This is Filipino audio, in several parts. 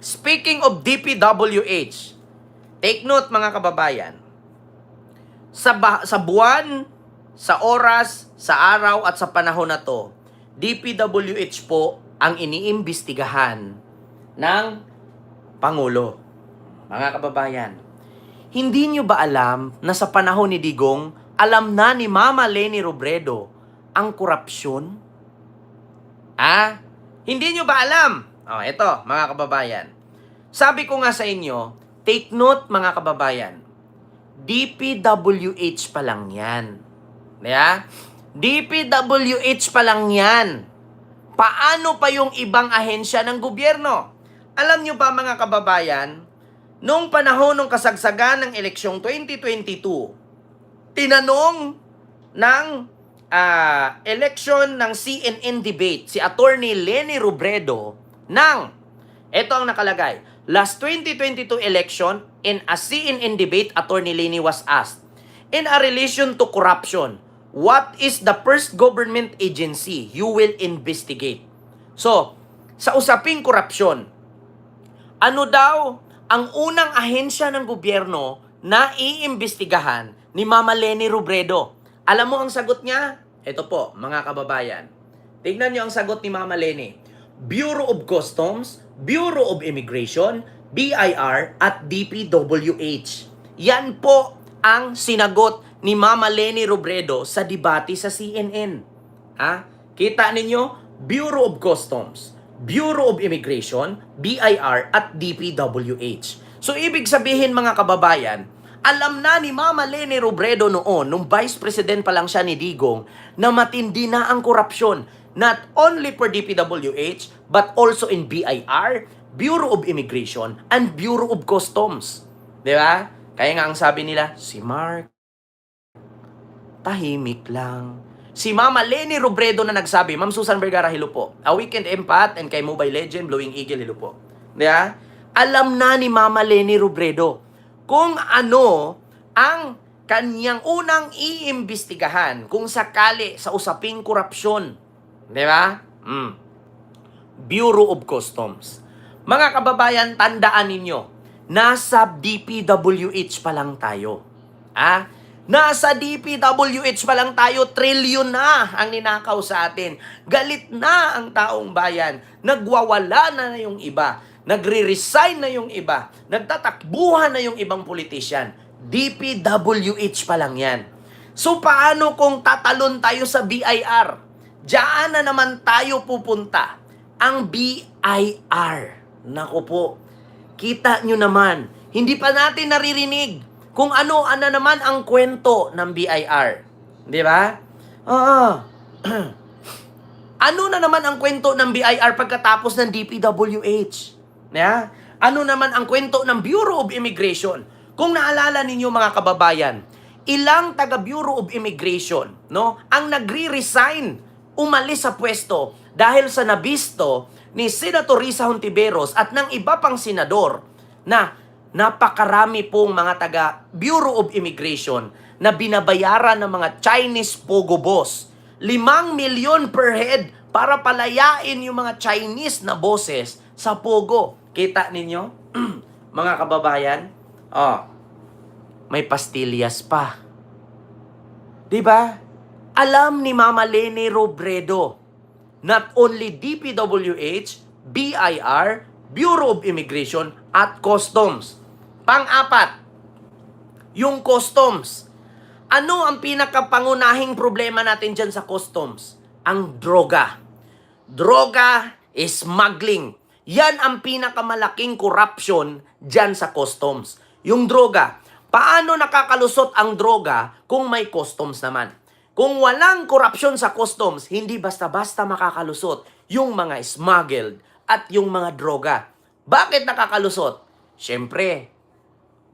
Speaking of DPWH, take note mga kababayan, sa buwan, sa oras, sa araw at sa panahon na to, DPWH po ang iniimbestigahan ng Pangulo. Mga kababayan, hindi nyo ba alam na sa panahon ni Digong, alam na ni Mama Leni Robredo ang korupsyon? Hindi nyo ba alam? Ito, mga kababayan. Sabi ko nga sa inyo, take note mga kababayan, DPWH pa lang yan. DPWH pa lang yan. Paano pa yung ibang ahensya ng gobyerno? Alam nyo ba mga kababayan, noong panahon ng kasagsagan ng eleksyong 2022, tinanong ng election ng CNN debate si Attorney Leni Robredo ng, ito ang nakalagay, last 2022 election, in a CNN debate, Attorney Leni was asked, in a relation to corruption, what is the first government agency you will investigate? So, sa usaping korupsyon, ano daw ang unang ahensya ng gobyerno na iimbestigahan ni Mama Leni Robredo? Alam mo ang sagot niya? Ito po, mga kababayan. Tignan niyo ang sagot ni Mama Leni. Bureau of Customs, Bureau of Immigration, BIR, at DPWH. Yan po ang sinagot ni Mama Leni Robredo sa debate sa CNN. Kita ninyo? Bureau of Customs, Bureau of Immigration, BIR, at DPWH. So, ibig sabihin mga kababayan, alam na ni Mama Leni Robredo noon, nung Vice President pa lang siya ni Digong, na matindi na ang korupsyon. Not only for DPWH, but also in BIR, Bureau of Immigration, and Bureau of Customs. Di ba? Kaya nga ang sabi nila, si Mark, tahimik lang. Si Mama Leni Robredo na nagsabi, Ma'am Susan Vergara, hello po. A Weekend Empath and kay Mobile Legend, Blowing Eagle, hello po. Di ba? Alam na ni Mama Leni Robredo kung ano ang kanyang unang iimbestigahan kung sakali sa usaping korupsyon. Di ba? Bureau of Customs. Mga kababayan, tandaan ninyo, nasa DPWH pa lang tayo. Nasa DPWH pa lang tayo, trilyon na ang ninakaw sa atin. Galit na ang taong bayan. Nagwawala na yung iba. Nagre-resign na yung iba. Nagtatakbuhan na yung ibang politician. DPWH pa lang yan. So paano kung tatalon tayo sa BIR? Diyan na naman tayo pupunta. Ang BIR. Naku po, kita nyo naman, hindi pa natin naririnig kung ano naman ang kwento ng BIR. Di ba? Ano na naman ang kwento ng BIR pagkatapos ng DPWH? Ano naman ang kwento ng Bureau of Immigration? Kung naalala ninyo mga kababayan, ilang taga Bureau of Immigration, ang nagre-resign, umalis sa pwesto dahil sa nabisto ni Senator Risa Hontiveros at ng iba pang senador na napakarami pong mga taga Bureau of Immigration na binabayaran ng mga Chinese pogo boss. 5 milyon per head para palayain yung mga Chinese na bosses sa pogo. Kita ninyo? Mga kababayan? May pastillas pa. Diba? Alam ni Mama Leni Robredo, not only DPWH, BIR, Bureau of Immigration, at Customs. Pang-apat, yung Customs. Ano ang pinakapangunahing problema natin dyan sa Customs? Ang droga. Droga, smuggling. Yan ang pinakamalaking corruption dyan sa Customs. Yung droga. Paano nakakalusot ang droga kung may Customs naman? Kung walang korupsyon sa Customs, hindi basta-basta makakalusot yung mga smuggled at yung mga droga. Bakit nakakalusot? Siyempre,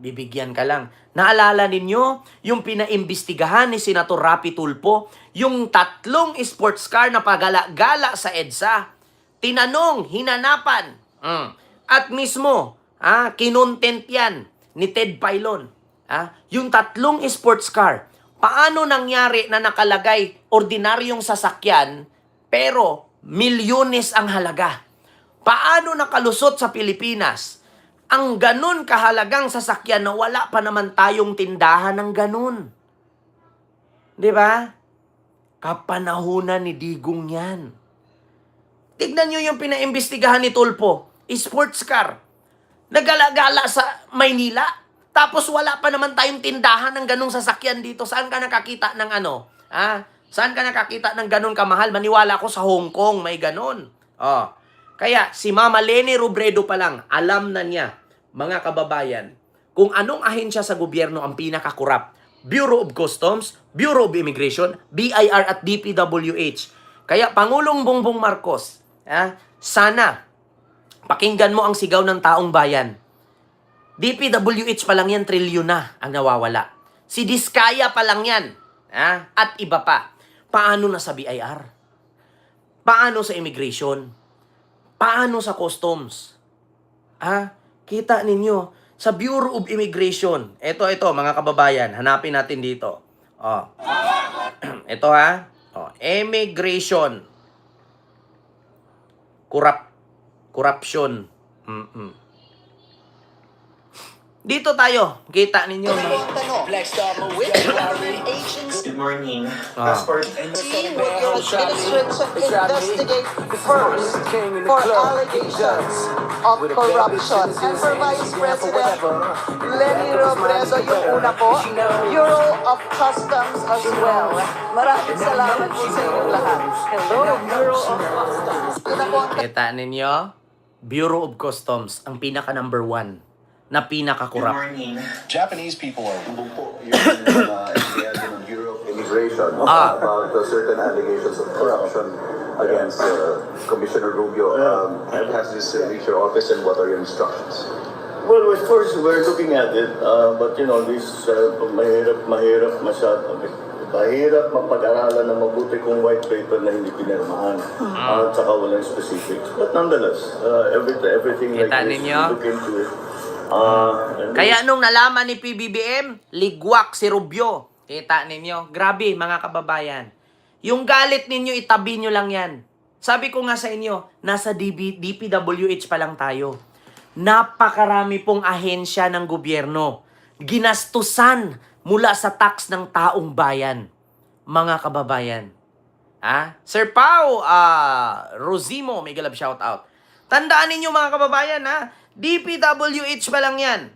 bibigyan ka lang. Naalala ninyo yung pinaimbestigahan ni Senator Rapi Tulfo, yung 3 sports car na pagala-gala sa EDSA. Tinanong, hinanapan. At mismo, kinontent yan ni Ted Filon. Yung 3 sports car. Paano nangyari na nakalagay ordinaryong sasakyan pero milyones ang halaga? Paano nakalusot sa Pilipinas ang ganun kahalagang sasakyan na wala pa naman tayong tindahan ng ganun? Di ba? Kapanahunan ni Digong yan. Tignan nyo yung pinaimbestigahan ni Tulfo. Sports car. Nagala-gala sa Maynila. Tapos wala pa naman tayong tindahan ng ganung sasakyan dito. Saan ka nakakita ng ano? Saan ka nakakita ng ganun kamahal? Maniwala ko sa Hong Kong may ganun. Oh. Kaya si Mama Leni Robredo pa lang, alam na niya, mga kababayan, kung anong ahensya sa gobyerno ang pinakakurap. Bureau of Customs, Bureau of Immigration, BIR at DPWH. Kaya Pangulong Bongbong Marcos, sana pakinggan mo ang sigaw ng taong bayan. DPWH pa lang yan, trilyon na ang nawawala. Si Diskaya pa lang yan. At iba pa. Paano na sa BIR? Paano sa immigration? Paano sa customs? Kita ninyo, sa Bureau of Immigration, ito mga kababayan, hanapin natin dito. Ito immigration. Corruption. Dito tayo, kita ninyo. Good morning. Passport. See what your administration investigate first for allegations of corruption. And for Vice President Leni Robredo, yung una po, Bureau of Customs as well. Maraming salamat po sa inyong lahat. Hello, Bureau of Customs. Yun na po ang Kita ninyo, Bureau of Customs, ang pinaka number 1 na Good pinaka-corrupt. morning. Japanese people are po yung Bureau of Immigration about certain allegations of corruption against Commissioner Rubio. Has this reached your office and what are your instructions? Well, of course, we're looking at it, but you know, this mahirap masyado. Mahirap mapag-aralan ng mabuti kung white paper na hindi pinirmahan at saka walang specifics. But nonetheless, everything like Kita this, we ninyo? look into it. Kaya nung nalaman ni PBBM, ligwak si Rubio. Kita ninyo? Grabe, mga kababayan. Yung galit ninyo, itabi nyo lang yan. Sabi ko nga sa inyo, nasa DPWH pa lang tayo. Napakarami pong ahensya ng gobyerno. Ginastusan mula sa tax ng taong bayan. Mga kababayan. Sir Pao, Rosimo, may galab shout out. Tandaan ninyo mga kababayan, DPWH pa lang yan.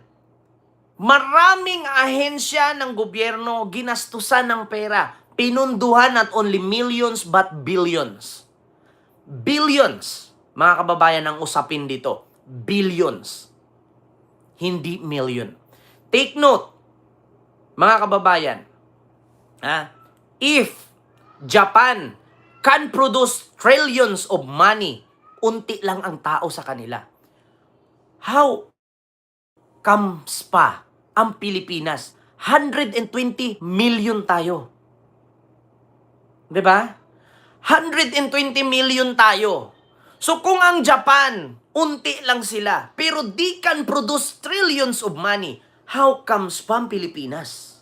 Maraming ahensya ng gobyerno ginastusan ng pera. Pinunduhan not only millions but billions. Billions. Mga kababayan ang usapin dito. Billions. Hindi million. Take note, mga kababayan. If Japan can produce trillions of money, unti lang ang tao sa kanila. How comes pa ang Pilipinas? 120 million tayo. 'Di ba? 120 million tayo. So kung ang Japan, unti lang sila, pero di can produce trillions of money, how comes pa ang Pilipinas?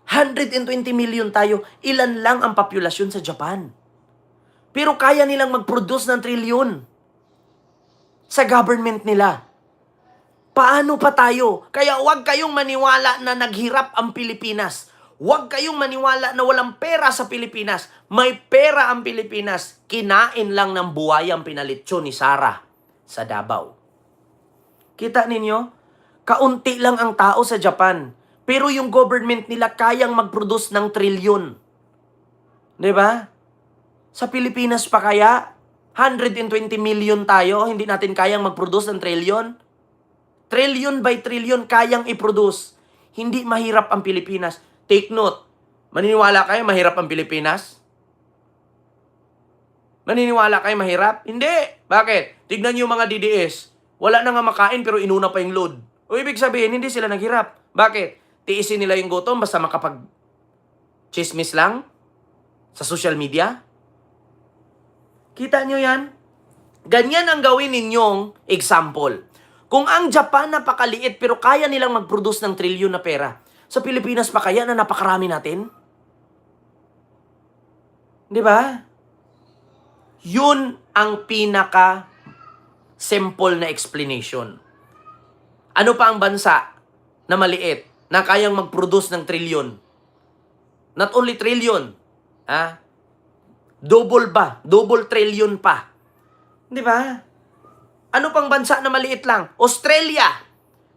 120 million tayo, ilan lang ang populasyon sa Japan. Pero kaya nilang mag-produce ng trilyon sa government nila. Paano pa tayo? Kaya huwag kayong maniwala na naghirap ang Pilipinas. Huwag kayong maniwala na walang pera sa Pilipinas. May pera ang Pilipinas. Kinain lang ng buhay ang pinalitsyon ni Sara sa Davao. Kita ninyo? Kaunti lang ang tao sa Japan. Pero yung government nila kayang mag-produce ng trilyon. Diba? Sa Pilipinas pa kaya? 120 million tayo, hindi natin kayang mag-produce ng trilyon? Trillion by trillion kayang i-produce. Hindi mahirap ang Pilipinas. Take note. Maniniwala kayo mahirap ang Pilipinas? Maniniwala kayo mahirap? Hindi. Bakit? Tignan niyo mga DDS. Wala na nga makain pero inuna pa yung load. O ibig sabihin, hindi sila naghirap. Bakit? Tiisin nila yung gutom basta makapag-chismis lang sa social media? Kita nyo yan? Ganyan ang gawin ninyong example. Kung ang Japan napakaliit pero kaya nilang mag-produce ng trilyon na pera, sa Pilipinas pa kaya na napakarami natin? Di ba? Yun ang pinaka simple na explanation. Ano pa ang bansa na maliit na kayang mag-produce ng trilyon? Not only trillion, double ba? Double trillion pa. Di ba? Ano pang bansa na maliit lang? Australia.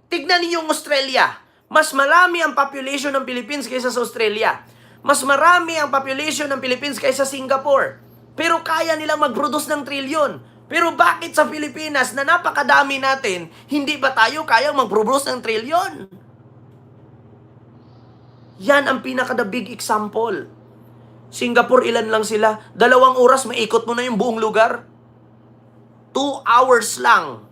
Tignan niyo yung Australia. Mas marami ang population ng Philippines kaysa sa Australia. Mas marami ang population ng Philippines kaysa Singapore. Pero kaya nilang mag-produce ng trilyon. Pero bakit sa Pilipinas na napakadami natin, hindi ba tayo kayang mag-produce ng trilyon? Yan ang pinaka-the big example. Singapore, ilan lang sila? 2 oras, maikot mo na yung buong lugar. 2 hours lang.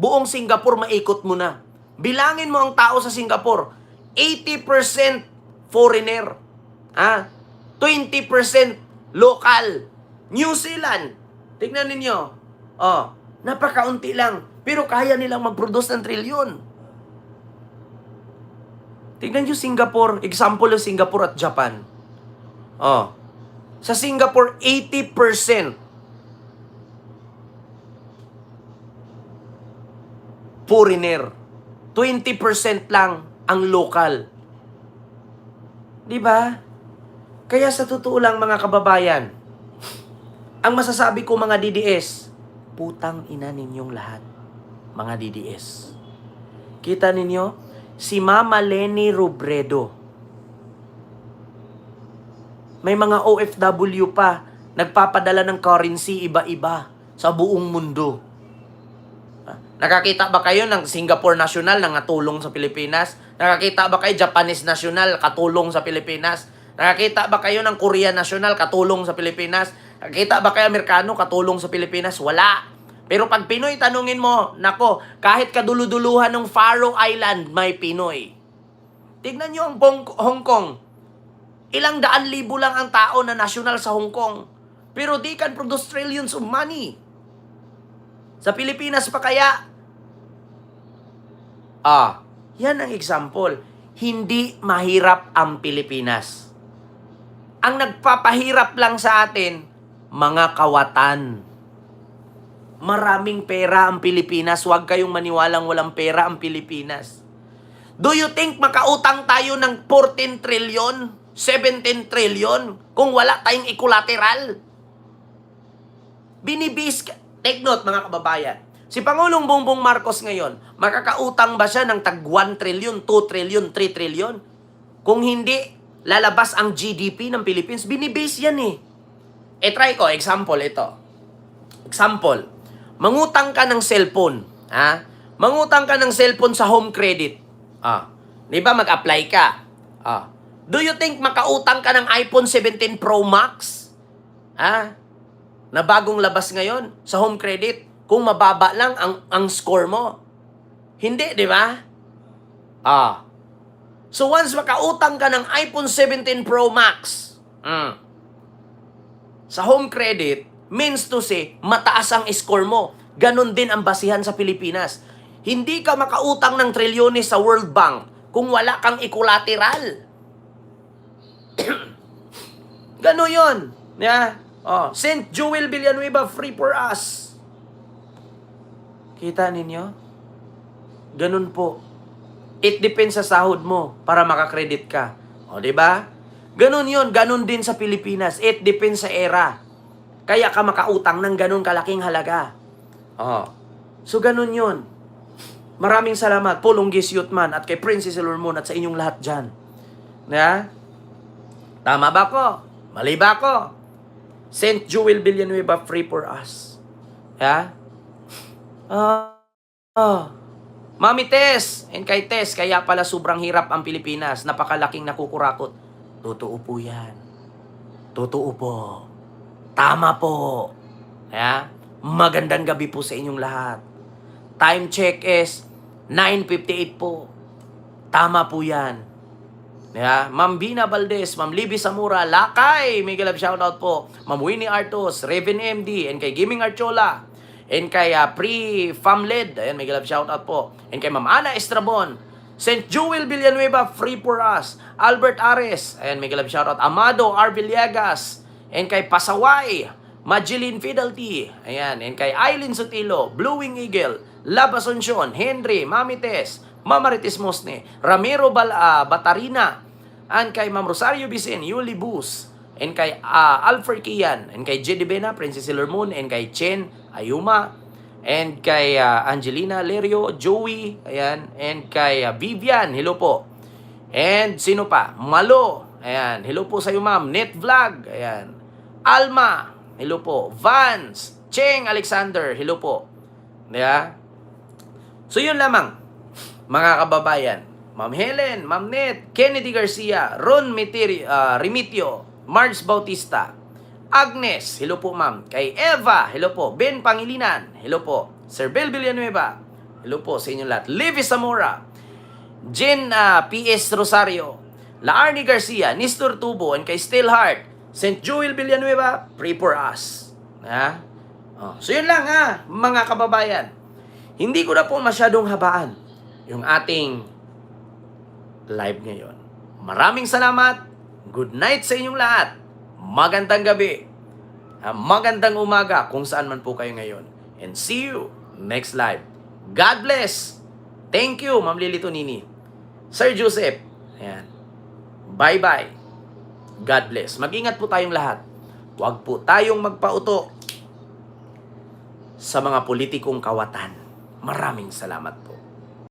Buong Singapore, maikot mo na. Bilangin mo ang tao sa Singapore. 80% foreigner. 20% local. New Zealand. Tignan ninyo. Napakaunti lang. Pero kaya nilang mag-produce ng trilyon. Tignan nyo Singapore. Example ng Singapore at Japan. Sa Singapore, 80% foreigner. 20% lang ang local. Di ba? Kaya sa totoo lang mga kababayan, ang masasabi ko mga DDS, putang ina ninyong lahat, mga DDS. Kita ninyo, si Mama Leni Robredo, may mga OFW pa, nagpapadala ng currency iba-iba sa buong mundo. Nakakita ba kayo ng Singapore National na natulong sa Pilipinas? Nakakita ba kayo Japanese National katulong sa Pilipinas? Nakakita ba kayo ng Korea National katulong sa Pilipinas? Nakakita ba kayo Amerikano katulong sa Pilipinas? Wala. Pero pag Pinoy, tanungin mo, nako, kahit kaduluduluhan ng Faroe Island, may Pinoy. Tignan nyo ang Hong Kong. Ilang daan libo lang ang tao na national sa Hong Kong. Pero they can produce trillions of money. Sa Pilipinas pa kaya? Yan ang example. Hindi mahirap ang Pilipinas. Ang nagpapahirap lang sa atin, mga kawatan. Maraming pera ang Pilipinas. Huwag kayong maniwalang walang pera ang Pilipinas. Do you think makautang tayo ng 14 trillion, 17 trillion kung wala tayong equilateral? Take note mga kababayan. Si Pangulong Bongbong Marcos ngayon, makakautang ba siya ng tag 1 trillion, 2 trillion, 3 trillion? Kung hindi, lalabas ang GDP ng Philippines. Binibase yan eh. Try ko, example ito. Example, mangutang ka ng cellphone. Mangutang ka ng cellphone sa home credit. Di ba mag-apply ka? Do you think makautang ka ng iPhone 17 Pro Max? Na bagong labas ngayon sa home credit, kung mababa lang ang score mo. Hindi, di ba? So once makautang ka ng iPhone 17 Pro Max, sa home credit, means to say, mataas ang score mo. Ganon din ang basihan sa Pilipinas. Hindi ka makautang ng trilyones sa World Bank kung wala kang equilateral. Ganon yun. St. Jewel Villanueva, free for us. Kita ninyo? Ganun po. It depends sa sahod mo para makakredit ka. Di ba? Ganun yun. Ganun din sa Pilipinas. It depends sa era. Kaya ka makautang ng ganun kalaking halaga. So ganun yun. Maraming salamat po, Lunggis Yutman, at kay Princess Lormon at sa inyong lahat dyan. Tama ba ko? Mali ba ko? St. Jewel Villanueva, free for us. Mami Tess, and kay Tess, kaya pala sobrang hirap ang Pilipinas. Napakalaking nakukurakot. Totoo po yan. Totoo po. Tama po. Magandang gabi po sa inyong lahat. Time check is 9:58 po. Tama po yan. Ma'am Bina Valdez, Ma'am Libby Samura, Lakay, Miguel Love shoutout po. Ma'am Winnie Artos, Raven MD, and kay Gaming Archola, and kay Pre-Famled, ayan, Miguel Love shoutout po. And kay Ma'am Ana Estrabon, St. Jewel Villanueva, free for us. Albert Ares, ayan, Miguel Love shoutout. Amado R. Villegas, and kay Pasaway, Mageline Fidelity, ayan, and kay Aileen Sotilo, Blue-Wing Eagle, Lab Asuncion, Henry, Mami Tess, Mamaritis Mosne, Ramiro Batarina, and kay Ma'am Rosario Vicen, Yuli Bus, and kay Alfred Kian, and kay Jedi Bena, Princess Sailor Moon, and kay Chen Ayuma, and kay Angelina Lerio, Joey, ayan, and kay Vivian, hello po. And sino pa? Malo, ayan, hello po sa iyo ma'am. Net Vlog, ayan. Alma, hello po. Vance, Cheng Alexander, hello po. Yeah? So yun lamang, mga kababayan. Ma'am Helen, Ma'am Net, Kennedy Garcia, Ron Remitio, Marge Bautista, Agnes, hello po ma'am. Kay Eva, hello po. Ben Pangilinan, hello po. Sir Bel Villanueva, hello po sa inyong lahat. Livy Zamora, Jen P.S. Rosario, Laarni Garcia, Nistor Tubo, and kay Still Heart, St. Joel Villanueva, pray for us. Ha? So yun lang mga kababayan. Hindi ko na po masyadong habaan yung ating live ngayon. Maraming salamat. Good night sa inyong lahat. Magandang gabi. Magandang umaga kung saan man po kayo ngayon. And see you next live. God bless. Thank you, Ma'am Lilito Nini. Sir Joseph. Ayan. Bye-bye. God bless. Mag-ingat po tayong lahat. Huwag po tayong magpauto sa mga politikong kawatan. Maraming salamat po.